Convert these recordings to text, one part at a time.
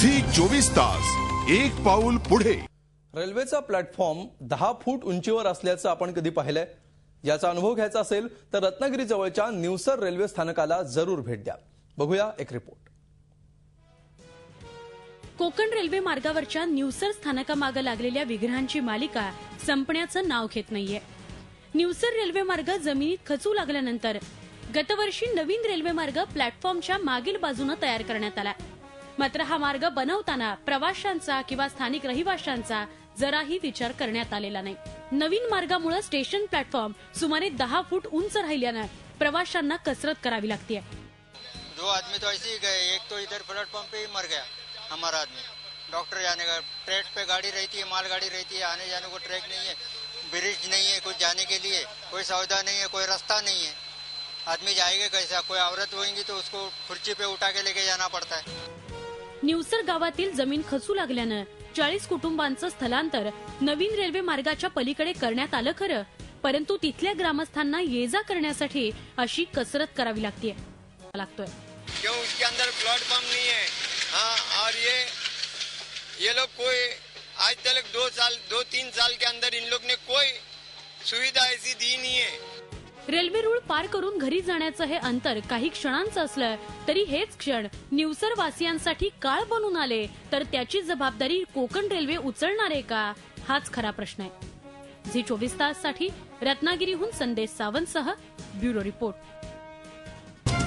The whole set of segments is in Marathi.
झी 24 तास, एक पाऊल पुढे। रेल्वेचा प्लॅटफॉर्म 10 फूट उंचीवर असल्याचं आपण कधी पाहिलंय? याचा अनुभव घ्यायचा असेल तर रत्नागिरी जवळच्या निवसर रेल्वे स्थानकाला जरूर भेट द्या। बघूया एक रिपोर्ट। कोकण रेल्वे मार्गावरच्या निवसर स्थानकामागे लागलेल्या विग्रहांची मालिका संपण्याचं नाव घेत नाहीये। निवसर रेल्वे मार्ग जमिनीत खचू लागल्यानंतर गतवर्षी नवीन रेल्वे मार्ग प्लॅटफॉर्मच्या मागील बाजूने तयार करण्यात आला। मात्र हा मार्ग बनवताना प्रवाशांचा किंवा स्थानिक रहिवाशांचा जराही विचार करण्यात आलेला नाही। नवीन मार्गामुळे स्टेशन प्लॅटफॉर्म सुमारे 10 फूट उंच राहिल्याने प्रवाशांना कसरत करावी लागते। 2 आदमी तो ऐसे ही गए, एक तो इधर प्लेटफॉर्म पे ही मर गया हमारा आदमी। डॉक्टर जाने का, ट्रैक पे गाड़ी रहती है, मालगाड़ी रहती है, आने जाने को ट्रैक नहीं है, ब्रिज नहीं है, कुछ जाने के लिए कोई सुविधा नहीं है, कोई रास्ता नहीं है। आदमी जाएगा कैसा? कोई औरत होगी तो उसको खुर्ची पे उठा के लेके जाना पड़ता है। निवसर गावातील जमीन खचू लागल्याने 40 कुटुंबांचं स्थलांतर नवीन रेल्वे मार्गाच्या पलीकडे करण्यात आलं खरं, परंतु तिथल्या ग्रामस्थांना ये-जा करण्यासाठी अशी कसरत करावी लागतोय। क्यों उसके अंदर प्लेटफॉर्म नहीं है? हाँ, और ये लोग कोई आज तक 2-3 साल के अंदर इन लोग ने कोई सुविधा ऐसी दी नहीं है। रेल्वे रूळ पार करून घरी जाण्याचं हे अंतर काही क्षणांचं असलं तरी हेच क्षण निवसर वासियांसाठी काळ बनून आले तर त्याची जबाबदारी कोकण रेल्वे उचलणार आहे का, हाच खरा प्रश्न आहे। झी 24 तास साठी रत्नागिरीहून संदेश सावंतसह ब्युरो रिपोर्ट।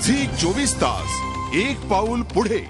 झी 24 तास, एक पाऊल पुढे।